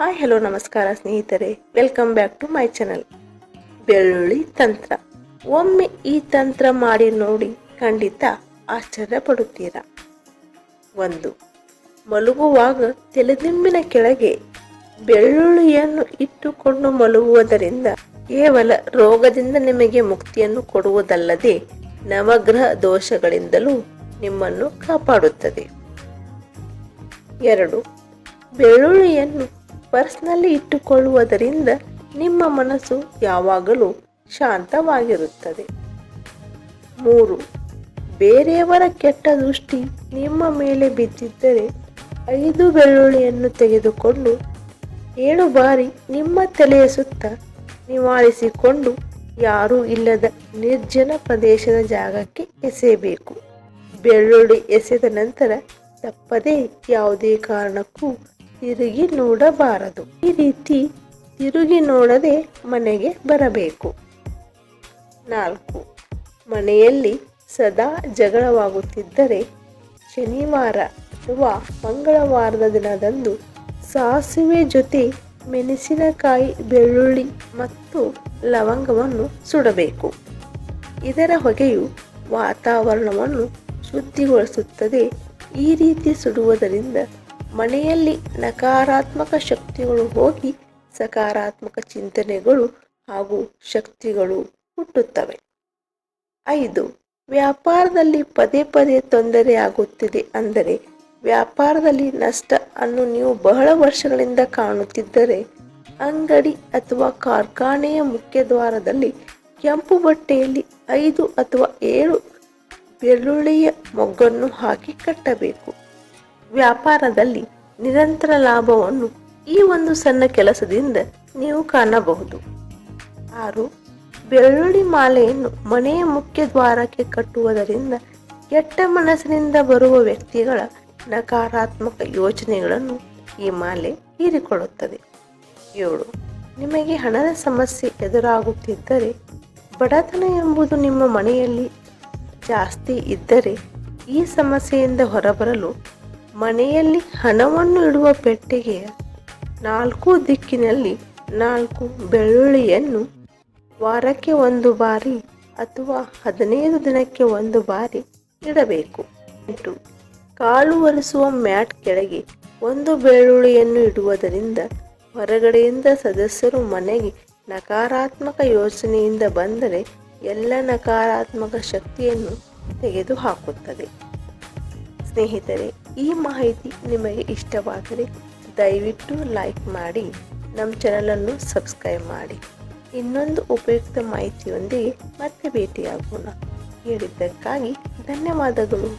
Hi hello ನಮಸ್ಕಾರ ಸ್ನೇಹಿತರೆ, welcome back to my channel. ಬೆಳ್ಳುಳ್ಳಿ ತಂತ್ರ. ಒಮ್ಮೆ ಈ ತಂತ್ರ ಮಾಡಿ ನೋಡಿ, ಖಂಡಿತ ಆಶ್ಚರ್ಯ ಪಡುತ್ತೀರಾ. 1. ಮಲಗುವಾಗ ತಲೆದಿಂಬಿನ ಕೆಳಗೆ ಬೆಳ್ಳುಳ್ಳಿಯನ್ನು ಇಟ್ಟುಕೊಂಡು ಮಲಗುವುದರಿಂದ ಕೇವಲ ರೋಗದಿಂದ ನಿಮಗೆ ಮುಕ್ತಿಯನ್ನು ಕೊಡುವುದಲ್ಲದೆ ನವಗ್ರಹ ದೋಷಗಳಿಂದಲೂ ನಿಮ್ಮನ್ನು ಕಾಪಾಡುತ್ತದೆ. 2. ಬೆಳ್ಳುಳ್ಳಿಯನ್ನು ಪರ್ಸ್ನಲ್ಲಿ ಇಟ್ಟುಕೊಳ್ಳುವುದರಿಂದ ನಿಮ್ಮ ಮನಸ್ಸು ಯಾವಾಗಲೂ ಶಾಂತವಾಗಿರುತ್ತದೆ. 3. ಬೇರೆಯವರ ಕೆಟ್ಟ ದೃಷ್ಟಿ ನಿಮ್ಮ ಮೇಲೆ ಬಿದ್ದಿದ್ದರೆ 5 ಬೆಳ್ಳುಳ್ಳಿಯನ್ನು ತೆಗೆದುಕೊಂಡು 7 ಬಾರಿ ನಿಮ್ಮ ತಲೆಯ ಸುತ್ತ ನಿವಾಳಿಸಿಕೊಂಡು ಯಾರೂ ಇಲ್ಲದ ನಿರ್ಜನ ಪ್ರದೇಶದ ಜಾಗಕ್ಕೆ ಎಸೆಯಬೇಕು. ಬೆಳ್ಳುಳ್ಳಿ ಎಸೆದ ನಂತರ ತಪ್ಪದೇ ಯಾವುದೇ ಕಾರಣಕ್ಕೂ ತಿರುಗಿ ನೋಡಬಾರದು. ಈ ರೀತಿ ತಿರುಗಿ ನೋಡದೆ ಮನೆಗೆ ಬರಬೇಕು. 4. ಮನೆಯಲ್ಲಿ ಸದಾ ಜಗಳವಾಗುತ್ತಿದ್ದರೆ ಶನಿವಾರ ಅಥವಾ ಮಂಗಳವಾರದ ದಿನದಂದು ಸಾಸಿವೆ ಜೊತೆ ಮೆಣಸಿನಕಾಯಿ, ಬೆಳ್ಳುಳ್ಳಿ ಮತ್ತು ಲವಂಗವನ್ನು ಸುಡಬೇಕು. ಇದರ ಹೊಗೆಯು ವಾತಾವರಣವನ್ನು ಶುದ್ಧಿಗೊಳಿಸುತ್ತದೆ. ಈ ರೀತಿ ಸುಡುವುದರಿಂದ ಮನೆಯಲ್ಲಿ ನಕಾರಾತ್ಮಕ ಶಕ್ತಿಗಳು ಹೋಗಿ ಸಕಾರಾತ್ಮಕ ಚಿಂತನೆಗಳು ಹಾಗೂ ಶಕ್ತಿಗಳು ಹುಟ್ಟುತ್ತವೆ. 5. ವ್ಯಾಪಾರದಲ್ಲಿ ಪದೇ ಪದೇ ತೊಂದರೆ ಆಗುತ್ತಿದೆ ಅಂದರೆ ವ್ಯಾಪಾರದಲ್ಲಿ ನಷ್ಟ ಅನ್ನು ನೀವು ಬಹಳ ವರ್ಷಗಳಿಂದ ಕಾಣುತ್ತಿದ್ದರೆ ಅಂಗಡಿ ಅಥವಾ ಕಾರ್ಖಾನೆಯ ಮುಖ್ಯ ದ್ವಾರದಲ್ಲಿ ಕೆಂಪು ಬಟ್ಟೆಯಲ್ಲಿ 5 ಅಥವಾ 7 ಬೆಳ್ಳುಳ್ಳಿಯ ಮೊಗ್ಗನ್ನು ಹಾಕಿ ಕಟ್ಟಬೇಕು. ವ್ಯಾಪಾರದಲ್ಲಿ ನಿರಂತರ ಲಾಭವನ್ನು ಈ ಒಂದು ಸಣ್ಣ ಕೆಲಸದಿಂದ ನೀವು ಕಾಣಬಹುದು. 6. ಬೆಳ್ಳುಳ್ಳಿ ಮಾಲೆಯನ್ನು ಮನೆಯ ಮುಖ್ಯ ದ್ವಾರಕ್ಕೆ ಕಟ್ಟುವುದರಿಂದ ಕೆಟ್ಟ ಮನಸ್ಸಿನಿಂದ ಬರುವ ವ್ಯಕ್ತಿಗಳ ನಕಾರಾತ್ಮಕ ಯೋಚನೆಗಳನ್ನು ಈ ಮಾಲೆ ಹೀರಿಕೊಳ್ಳುತ್ತದೆ. 7. ನಿಮಗೆ ಹಣದ ಸಮಸ್ಯೆ ಎದುರಾಗುತ್ತಿದ್ದರೆ, ಬಡತನ ಎಂಬುದು ನಿಮ್ಮ ಮನೆಯಲ್ಲಿ ಜಾಸ್ತಿ ಇದ್ದರೆ ಈ ಸಮಸ್ಯೆಯಿಂದ ಹೊರಬರಲು ಮನೆಯಲ್ಲಿ ಹಣವನ್ನು ಇಡುವ ಪೆಟ್ಟಿಗೆಯ 4 ದಿಕ್ಕಿನಲ್ಲಿ 4 ಬೆಳ್ಳುಳ್ಳಿಯನ್ನು ವಾರಕ್ಕೆ 1 ಬಾರಿ ಅಥವಾ 15 ದಿನಕ್ಕೆ 1 ಬಾರಿ ಇಡಬೇಕು. 8. ಕಾಲು ಒರೆಸುವ ಮ್ಯಾಟ್ ಕೆಳಗೆ 1 ಬೆಳ್ಳುಳ್ಳಿಯನ್ನು ಇಡುವುದರಿಂದ ಹೊರಗಡೆಯಿಂದ ಸದಸ್ಯರು ಮನೆಗೆ ನಕಾರಾತ್ಮಕ ಯೋಚನೆಯಿಂದ ಬಂದರೆ ಎಲ್ಲ ನಕಾರಾತ್ಮಕ ಶಕ್ತಿಯನ್ನು ತೆಗೆದುಹಾಕುತ್ತದೆ. ಸ್ನೇಹಿತರೆ, ಈ ಮಾಹಿತಿ ನಿಮಗೆ ಇಷ್ಟವಾದರೆ ದಯವಿಟ್ಟು ಲೈಕ್ ಮಾಡಿ, ನಮ್ಮ ಚಾನಲನ್ನು ಸಬ್ಸ್ಕ್ರೈಬ್ ಮಾಡಿ. ಇನ್ನೊಂದು ಉಪಯುಕ್ತ ಮಾಹಿತಿಯೊಂದಿಗೆ ಮತ್ತೆ ಭೇಟಿಯಾಗೋಣ. ಹೇಳಿದ್ದಕ್ಕಾಗಿ ಧನ್ಯವಾದಗಳು.